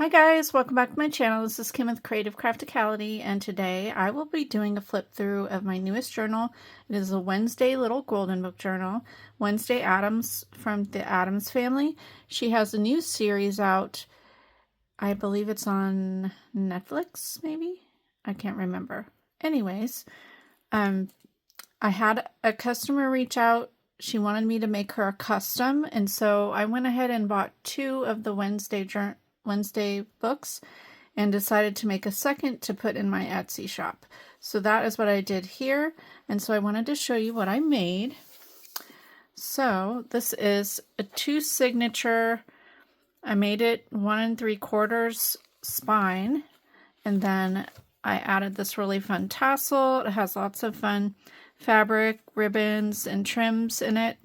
Hi guys, welcome back to my channel. This is Kim with Creative Crafticality, and today I will be doing a flip through of my newest journal. It is a Wednesday Little Golden Book journal. Wednesday Addams from the Addams family. She has a new series out. I believe it's on Netflix, maybe? I can't remember. Anyways, I had a customer reach out. She wanted me to make her a custom, and so I went ahead and bought 2 of the Wednesday books and decided to make a second to put in my Etsy shop. So that is what I did here, and so I wanted to show you what I made. So this is a 2 signature. I made it 1 3/4 spine, and then I added this really fun tassel. It has lots of fun fabric, ribbons, and trims in it.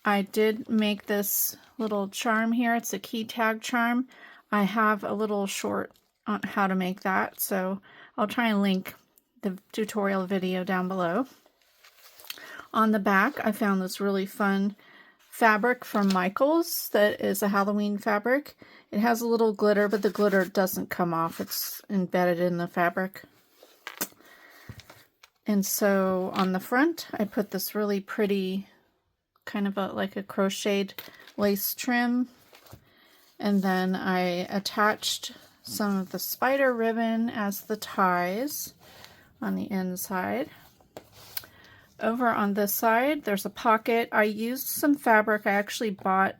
I did make this little charm here. It's a key tag charm. I have a little short on how to make that, so I'll try and link the tutorial video down below. On the back, I found this really fun fabric from Michaels that is a Halloween fabric. It has a little glitter, but the glitter doesn't come off. It's embedded in the fabric. And so on the front, I put this really pretty kind of like a crocheted lace trim. And then I attached some of the spider ribbon as the ties on the inside. Over on this side, there's a pocket. I used some fabric. I actually bought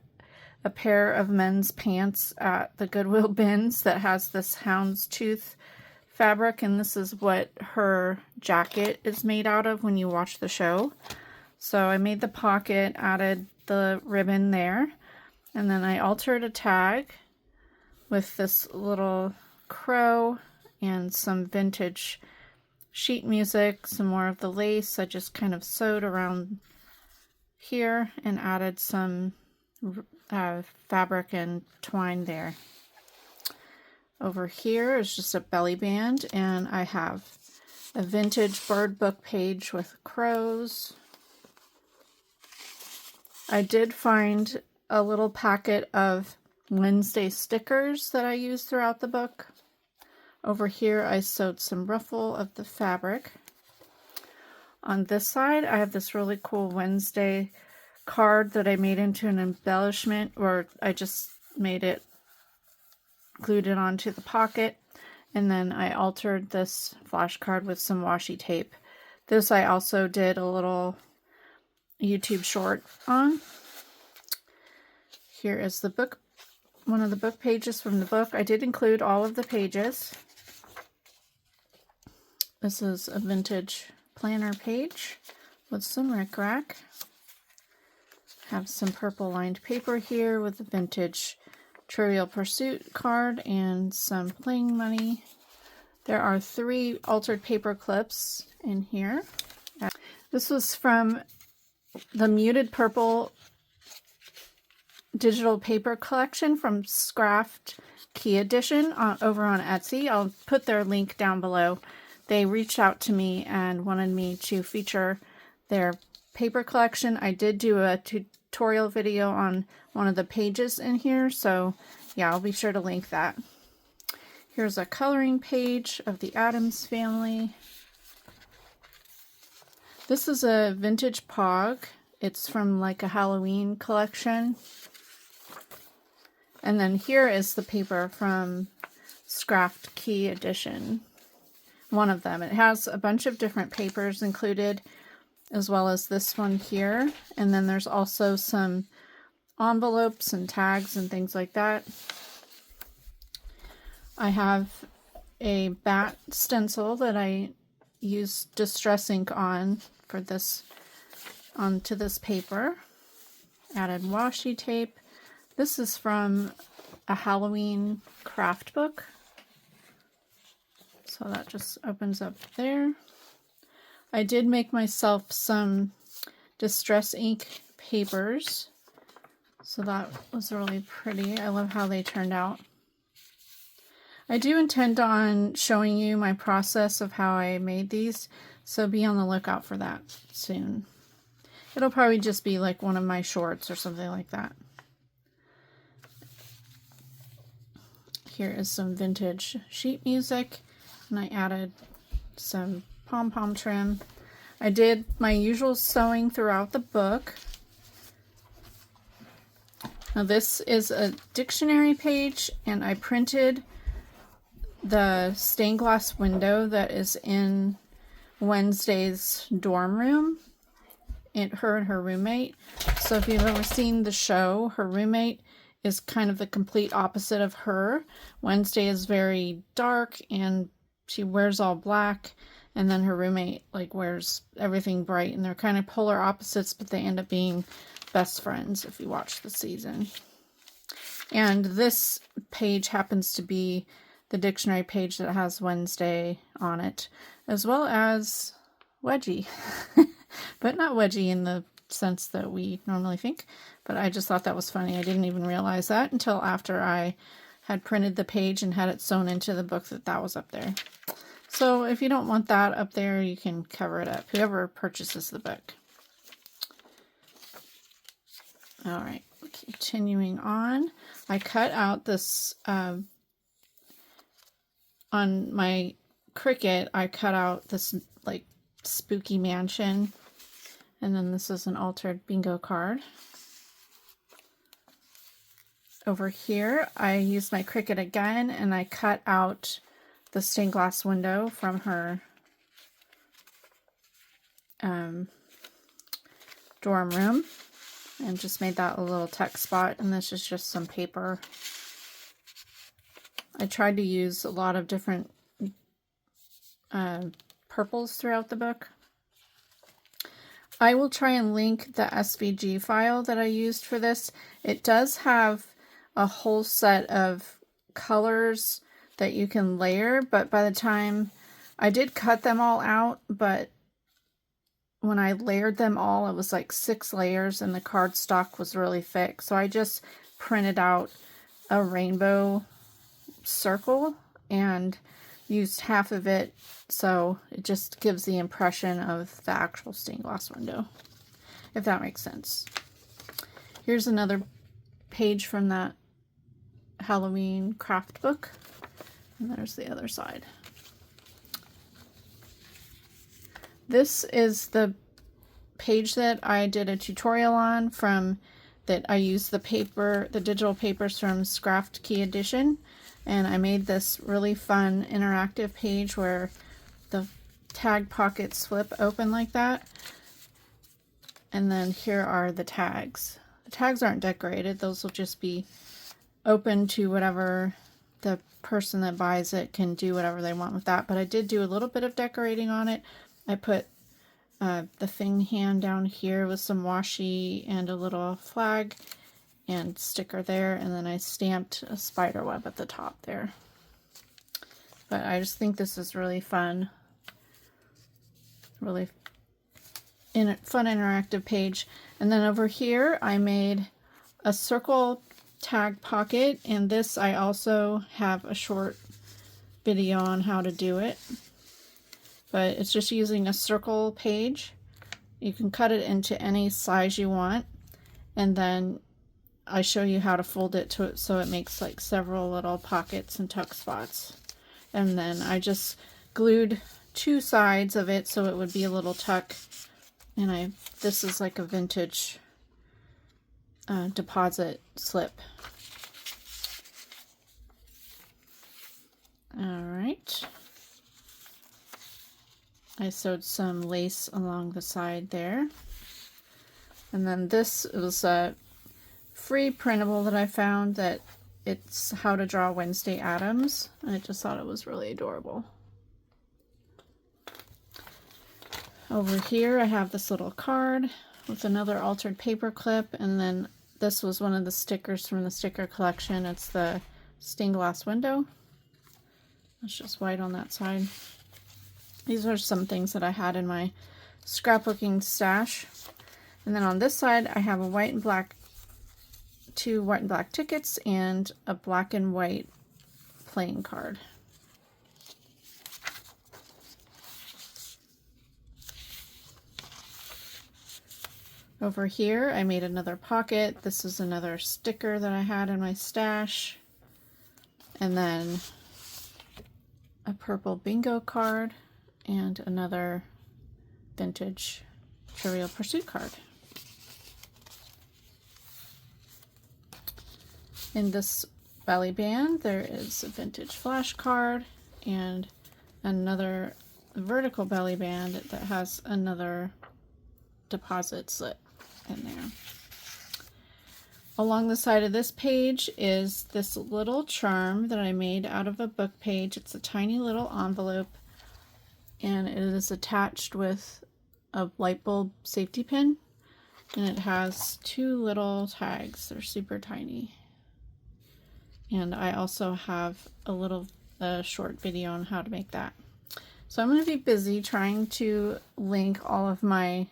a pair of men's pants at the Goodwill bins that has this houndstooth fabric, and this is what her jacket is made out of when you watch the show. So I made the pocket, added the ribbon there. And then I altered a tag with this little crow and some vintage sheet music, some more of the lace. I just kind of sewed around here and added some fabric and twine there. Over here is just a belly band, and I have a vintage bird book page with crows. I did find a little packet of Wednesday stickers that I use throughout the book. Over here I sewed some ruffle of the fabric. On this side I have this really cool Wednesday card that I made into an embellishment, or I just made it, glued it onto the pocket, and then I altered this flashcard with some washi tape. This I also did a little YouTube short on. Here is the book, one of the book pages from the book. I did include all of the pages. This is a vintage planner page with some rickrack. Have some purple lined paper here with a vintage Trivial Pursuit card and some playing money. There are 3 altered paper clips in here. This was from the Muted Purple digital paper collection from Craft Key Edition over on Etsy. I'll put their link down below. They reached out to me and wanted me to feature their paper collection. I did do a tutorial video on one of the pages in here, so yeah, I'll be sure to link that. Here's a coloring page of the Addams family. This is a vintage pog. It's from like a Halloween collection. And then here is the paper from Craft Key Edition. One of them. It has a bunch of different papers included, as well as this one here. And then there's also some envelopes and tags and things like that. I have a bat stencil that I used Distress ink on for this, onto this paper. Added washi tape. This is from a Halloween craft book. So that just opens up there. I did make myself some Distress ink papers. So that was really pretty. I love how they turned out. I do intend on showing you my process of how I made these, so be on the lookout for that soon. It'll probably just be like one of my shorts or something like that. here is some vintage sheet music, and I added some pom-pom trim. I did my usual sewing throughout the book. Now this is a dictionary page, and I printed the stained glass window that is in Wednesday's dorm room, her and her roommate. So if you've ever seen the show, her roommate is kind of the complete opposite of her. Wednesday is very dark and she wears all black, and then her roommate like wears everything bright, and they're kind of polar opposites, but they end up being best friends if you watch the season. And this page happens to be the dictionary page that has Wednesday on it, as well as Wedgie. But not Wedgie in the sense that we normally think, but I just thought that was funny. I didn't even realize that until after I had printed the page and had it sewn into the book that was up there. So if you don't want that up there, you can cover it up, whoever purchases the book. All right, continuing on, I cut out this, on my Cricut, I cut out this like spooky mansion, and then this is an altered bingo card. Over here, I used my Cricut again, and I cut out the stained glass window from her dorm room, and just made that a little text spot, and this is just some paper. I tried to use a lot of different purples throughout the book. I will try and link the SVG file that I used for this. It does have a whole set of colors that you can layer, but by the time I did cut them all out, but when I layered them all, it was like 6 layers and the cardstock was really thick. So I just printed out a rainbow circle and used half of it, so it just gives the impression of the actual stained glass window, if that makes sense. Here's another page from that Halloween craft book, and there's the other side. This is the page that I did a tutorial on that I used the digital papers from Scraft Key Edition, and I made this really fun interactive page where the tag pockets flip open like that. And then here are the tags. The tags aren't decorated, those will just be open to whatever the person that buys it can do whatever they want with that. But I did do a little bit of decorating on it. I put the thing hand down here with some washi and a little flag and sticker there, and then I stamped a spider web at the top there. But I just think this is really fun, really fun interactive page. And then over here I made a circle tag pocket, and this I also have a short video on how to do it. But it's just using a circle page. You can cut it into any size you want, and then I show you how to fold it so it makes like several little pockets and tuck spots. And then I just glued 2 sides of it so it would be a little tuck. And this is like a vintage deposit slip. All right. I sewed some lace along the side there. And then this was a free printable that I found, that it's How to Draw Wednesday Addams, and I just thought it was really adorable. Over here I have this little card with another altered paper clip, and then this was one of the stickers from the sticker collection. It's the stained glass window. It's just white on that side. These are some things that I had in my scrapbooking stash. And then on this side I have a white and black, 2 white and black tickets and a black and white playing card. Over here I made another pocket. This is another sticker that I had in my stash. And then a purple bingo card and another vintage Trivial Pursuit card. In this belly band, there is a vintage flash card and another vertical belly band that has another deposit slit in there. Along the side of this page is this little charm that I made out of a book page. It's a tiny little envelope, and it is attached with a light bulb safety pin, and it has two little tags. They're super tiny. And I also have a short video on how to make that. So I'm going to be busy trying to link all of my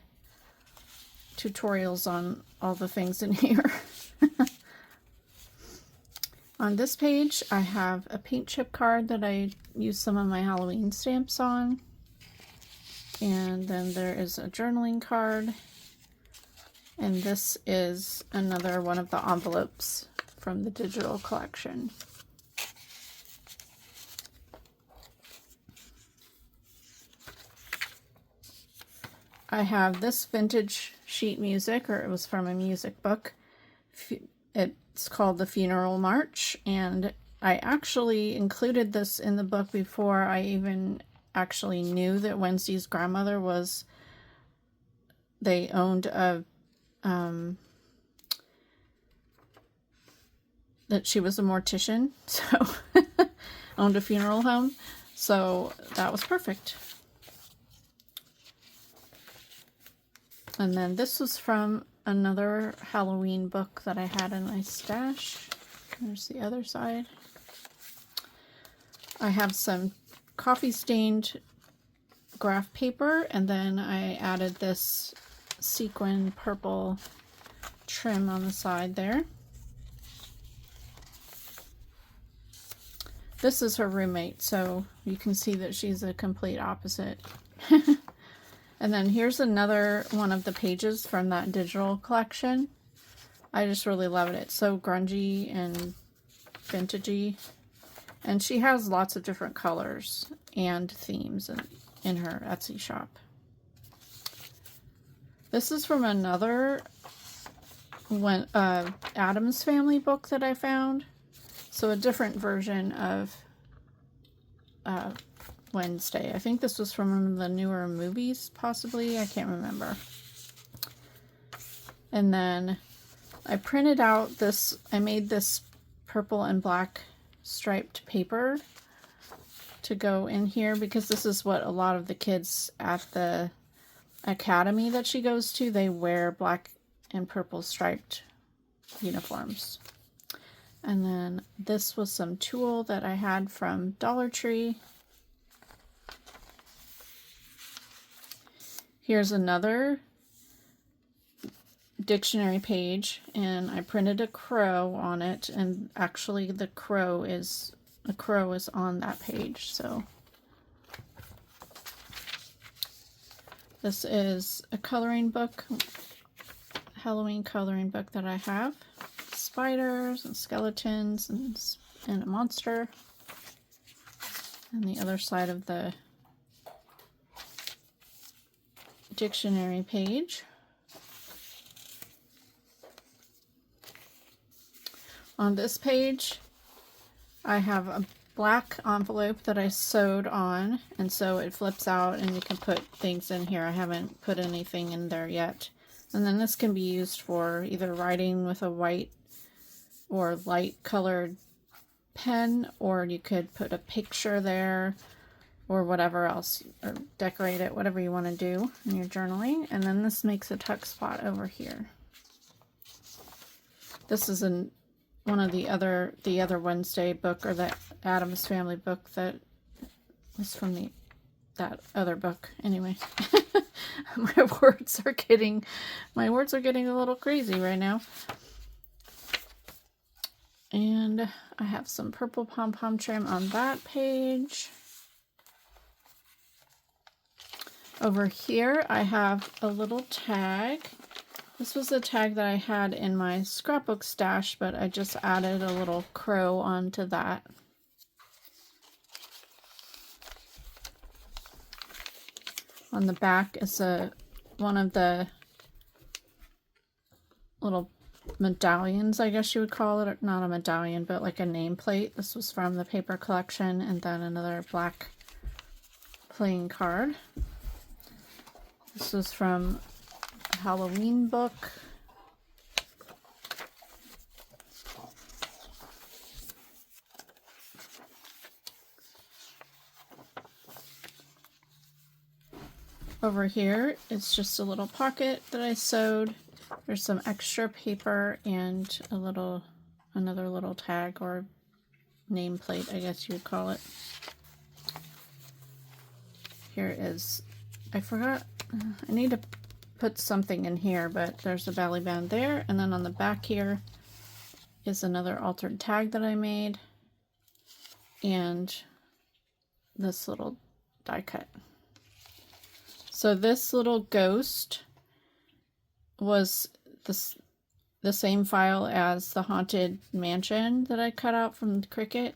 tutorials on all the things in here. On this page, I have a paint chip card that I used some of my Halloween stamps on. And then there is a journaling card. And this is another one of the envelopes from the digital collection. I have this vintage sheet music, or it was from a music book. It's called The Funeral March, and I actually included this in the book before I even actually knew that Wednesday's grandmother they owned a that she was a mortician, so owned a funeral home, so that was perfect. And then this was from another Halloween book that I had in my stash. There's the other side. I have some coffee stained graph paper, and then I added this sequin purple trim on the side there. This is her roommate, so you can see that she's a complete opposite. And then here's another one of the pages from that digital collection. I just really love it. It's so grungy and vintagey. And she has lots of different colors and themes in her Etsy shop. This is from another Addams Family book that I found. So a different version of Wednesday. I think this was from one of the newer movies, possibly. I can't remember. And then I printed out this, I made this purple and black striped paper to go in here, because this is what a lot of the kids at the academy that she goes to, they wear black and purple striped uniforms. And then this was some tulle that I had from Dollar Tree. Here's another dictionary page, and I printed a crow on it, and actually the crow is on that page. So this is a coloring book, Halloween coloring book that I have. Spiders and skeletons and a monster. And the other side of the dictionary page. On this page, I have a black envelope that I sewed on, and so it flips out and you can put things in here. I haven't put anything in there yet. And then this can be used for either writing with a white or light colored pen, or you could put a picture there or whatever else, or decorate it, whatever you want to do in your journaling. And then this makes a tuck spot over here. This is one of the other Wednesday book, or the Addams Family book that was from that other book. Anyway, my words are getting a little crazy right now. And I have some purple pom-pom trim on that page. Over here, I have a little tag. This was a tag that I had in my scrapbook stash, but I just added a little crow onto that. On the back is one of the little medallions, I guess you would call it. Not a medallion, but like a nameplate. This was from the paper collection, and then another black playing card. This was from a Halloween book. Over here, it's just a little pocket that I sewed. There's some extra paper and another little tag or nameplate, I guess you would call it. Here is, I forgot, I need to put something in here, but there's a belly band there. And then on the back here is another altered tag that I made. And this little die cut. So this little ghost was the same file as the Haunted Mansion that I cut out from Cricut.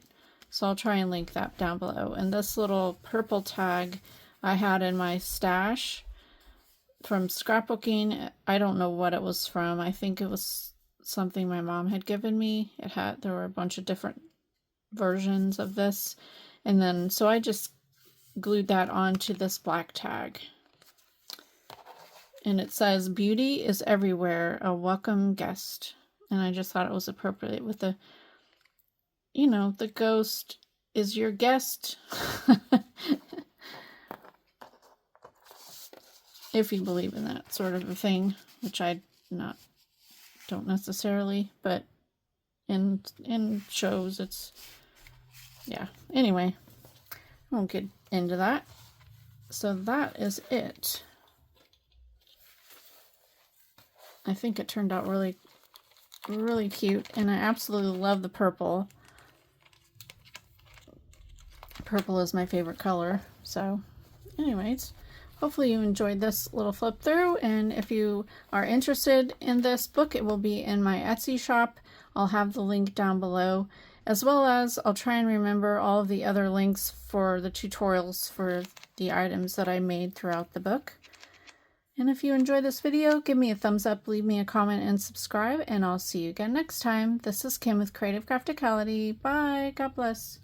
So I'll try and link that down below. And this little purple tag I had in my stash from scrapbooking. I don't know what it was from. I think it was something my mom had given me. There were a bunch of different versions of this. And then, so I just glued that onto this black tag. And it says, "Beauty is everywhere, a welcome guest." And I just thought it was appropriate with the, you know, the ghost is your guest. If you believe in that sort of a thing, which I don't necessarily, but in shows it's, yeah. Anyway, I won't get into that. So that is it. I think it turned out really, really cute, and I absolutely love the purple. Purple is my favorite color. So anyways, hopefully you enjoyed this little flip through, and if you are interested in this book, it will be in my Etsy shop. I'll have the link down below, as well as I'll try and remember all of the other links for the tutorials for the items that I made throughout the book. And if you enjoyed this video, give me a thumbs up, leave me a comment, and subscribe, and I'll see you again next time. This is Kim with Creative Crafticality. Bye. God bless.